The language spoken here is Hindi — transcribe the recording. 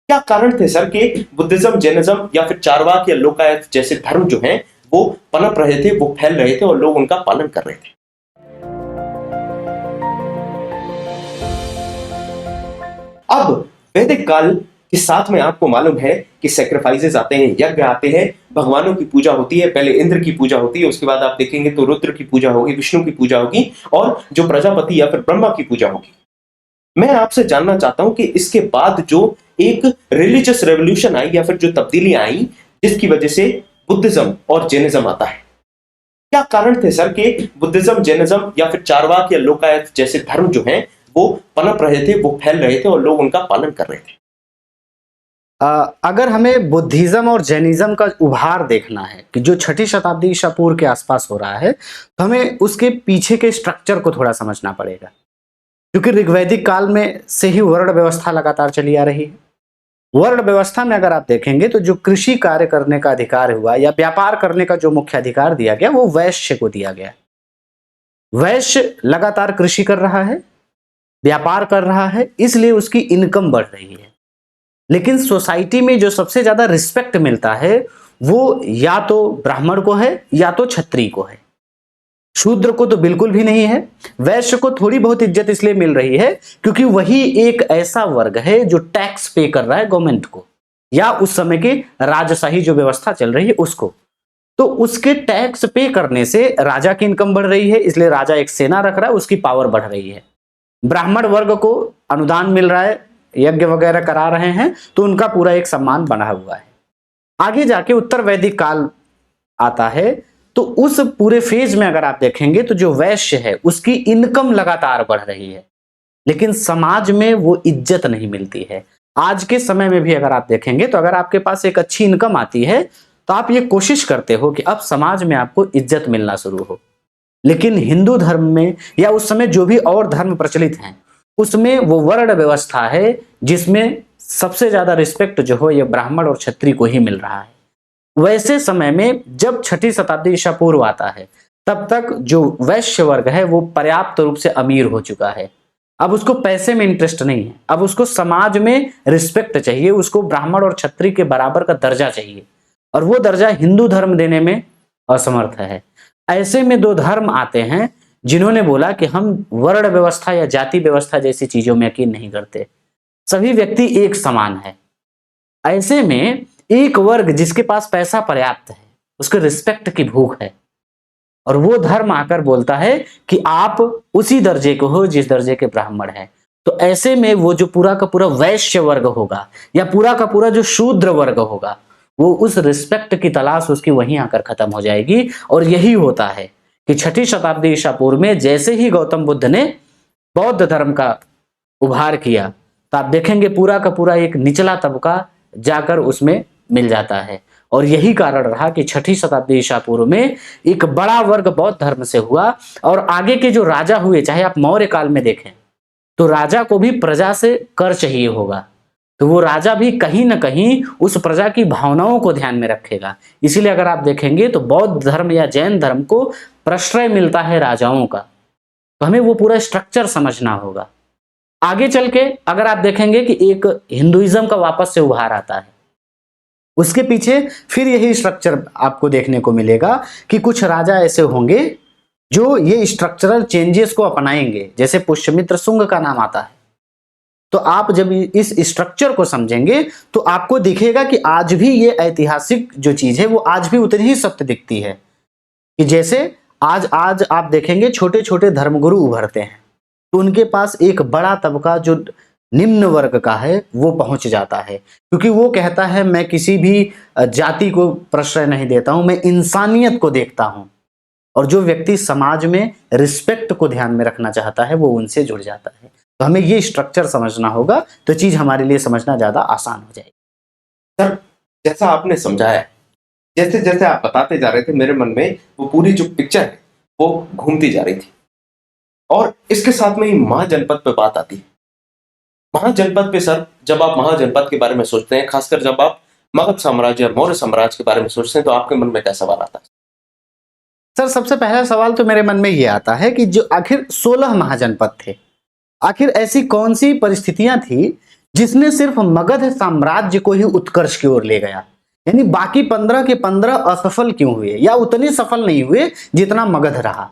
क्या कारण थे सर कि बुद्धिज्म, जैनिज्म या फिर चारवाक या लोकायत जैसे धर्म जो हैं वो पनप रहे थे, वो फैल रहे थे और लोग उनका पालन कर रहे थे? अब वैदिक काल के साथ में आपको मालूम है कि सेक्रीफाइसेस आते हैं, यज्ञ आते हैं, भगवानों की पूजा होती है। पहले इंद्र की पूजा होती है, उसके बाद आप देखेंगे तो रुद्र की पूजा होगी, विष्णु की पूजा होगी और जो प्रजापति या फिर ब्रह्मा की पूजा होगी। मैं आपसे जानना चाहता हूं कि इसके बाद जो एक रिलीजियस रेवोल्यूशन आई या फिर जो तब्दीलियां आई जिसकी वजह से बुद्धिज्म और जैनिज्म आता है, क्या कारण थे सर कि बुद्धिज्म, जैनिज्म या फिर चारवाक या लोकायत जैसे धर्म जो हैं वो पनप रहे थे, वो फैल रहे थे और लोग उनका पालन कर रहे थे? अगर हमें बुद्धिज्म और जैनिज्म का उभार देखना है कि जो छठी शताब्दी ईसा पूर्व के आसपास हो रहा है, तो हमें उसके पीछे के स्ट्रक्चर को थोड़ा समझना पड़ेगा। क्योंकि ऋग्वैदिक काल में से ही वर्ण व्यवस्था लगातार चली आ रही है। वर्ण व्यवस्था में अगर आप देखेंगे तो जो कृषि कार्य करने का अधिकार हुआ या व्यापार करने का जो मुख्य अधिकार दिया गया वो वैश्य को दिया गया। वैश्य लगातार कृषि कर रहा है, व्यापार कर रहा है, इसलिए उसकी इनकम बढ़ रही है। लेकिन सोसाइटी में जो सबसे ज्यादा रिस्पेक्ट मिलता है वो या तो ब्राह्मण को है या तो क्षत्रिय को है। शूद्र को तो बिल्कुल भी नहीं है। वैश्य को थोड़ी बहुत इज्जत इसलिए मिल रही है क्योंकि वही एक ऐसा वर्ग है जो टैक्स पे कर रहा है गवर्नमेंट को, या उस समय की राजशाही जो व्यवस्था चल रही है उसको। तो उसके टैक्स पे करने से राजा की इनकम बढ़ रही है, इसलिए राजा एक सेना रख रहा है, उसकी पावर बढ़ रही है। ब्राह्मण वर्ग को अनुदान मिल रहा है, यज्ञ वगैरह करा रहे हैं, तो उनका पूरा एक सम्मान बना हुआ है। आगे जाके उत्तर वैदिक काल आता है, तो उस पूरे फेज में अगर आप देखेंगे तो जो वैश्य है उसकी इनकम लगातार बढ़ रही है, लेकिन समाज में वो इज्जत नहीं मिलती है। आज के समय में भी अगर आप देखेंगे तो अगर आपके पास एक अच्छी इनकम आती है तो आप ये कोशिश करते हो कि अब समाज में आपको इज्जत मिलना शुरू हो। लेकिन हिंदू धर्म में या उस समय जो भी और धर्म प्रचलित हैं उसमें वो वर्ण व्यवस्था है जिसमें सबसे ज्यादा रिस्पेक्ट जो हो ये ब्राह्मण और क्षत्रिय को ही मिल रहा है। वैसे समय में जब छठी शताब्दी ईसा पूर्व आता है तब तक जो वैश्य वर्ग है वो पर्याप्त रूप से अमीर हो चुका है। अब उसको पैसे में इंटरेस्ट नहीं है, अब उसको समाज में रिस्पेक्ट चाहिए, उसको ब्राह्मण और क्षत्रिय के बराबर का दर्जा चाहिए, और वो दर्जा हिंदू धर्म देने में असमर्थ है। ऐसे में दो धर्म आते हैं जिन्होंने बोला कि हम वर्ण व्यवस्था या जाति व्यवस्था जैसी चीजों में यकीन नहीं करते, सभी व्यक्ति एक समान है। ऐसे में एक वर्ग जिसके पास पैसा पर्याप्त है, उसके रिस्पेक्ट की भूख है, और वो धर्म आकर बोलता है कि आप उसी दर्जे के हो जिस दर्जे के ब्राह्मण हैं। तो ऐसे में वो जो पूरा का पूरा वैश्य वर्ग होगा या पूरा का पूरा जो शूद्र वर्ग होगा, वो उस रिस्पेक्ट की तलाश उसकी वहीं आकर खत्म हो जाएगी। और यही होता है कि छठी शताब्दी ईसा पूर्व में जैसे ही गौतम बुद्ध ने बौद्ध धर्म का उभार किया तो आप देखेंगे पूरा का पूरा एक निचला तबका जाकर उसमें मिल जाता है। और यही कारण रहा कि छठी शताब्दी ईसा पूर्व में एक बड़ा वर्ग बौद्ध धर्म से हुआ, और आगे के जो राजा हुए, चाहे आप मौर्य काल में देखें तो राजा को भी प्रजा से कर चाहिए होगा, तो वो राजा भी कहीं ना कहीं उस प्रजा की भावनाओं को ध्यान में रखेगा। इसीलिए अगर आप देखेंगे तो बौद्ध धर्म या जैन धर्म को प्रश्रय मिलता है राजाओं का। तो हमें वो पूरा स्ट्रक्चर समझना होगा। आगे चल के अगर आप देखेंगे कि एक हिंदुइज्म का वापस से उभार आता है, उसके पीछे फिर यही स्ट्रक्चर आपको देखने को मिलेगा कि कुछ राजा ऐसे होंगे जो ये स्ट्रक्चरल चेंजेस को अपनाएंगे, जैसे पुष्यमित्र शुंग का नाम आता है। तो आप जब इस स्ट्रक्चर को समझेंगे तो आपको दिखेगा कि आज भी ये ऐतिहासिक जो चीज है वो आज भी उतनी ही सत्य दिखती है कि जैसे आज आज आप देखेंगे छोटे छोटे धर्मगुरु उभरते हैं तो उनके पास एक बड़ा तबका जो निम्न वर्ग का है वो पहुंच जाता है, क्योंकि वो कहता है मैं किसी भी जाति को प्रश्रय नहीं देता हूं, मैं इंसानियत को देखता हूं। और जो व्यक्ति समाज में रिस्पेक्ट को ध्यान में रखना चाहता है वो उनसे जुड़ जाता है। तो हमें ये स्ट्रक्चर समझना होगा तो चीज हमारे लिए समझना ज्यादा आसान हो जाएगी। सर, जैसा आपने समझाया, जैसे जैसे आप बताते जा रहे थे मेरे मन में वो पूरी जो पिक्चर है वो घूमती जा रही थी। और इसके साथ में ही महाजनपद पे बात आती है। महाजनपद पे सर, जब आप महाजनपद के बारे में सोचते हैं, खासकर जब आप मगध साम्राज्य और मौर्य साम्राज्य के बारे में सोचते हैं, तो आपके मन में क्या सवाल आता है? सर सबसे पहला सवाल तो मेरे मन में ये आता है कि जो आखिर 16 महाजनपद थे, आखिर ऐसी कौन सी परिस्थितियां थी जिसने सिर्फ मगध साम्राज्य को ही उत्कर्ष की ओर ले गया। यानी बाकी 15 के 15 असफल क्यों हुए या उतने सफल नहीं हुए जितना मगध रहा।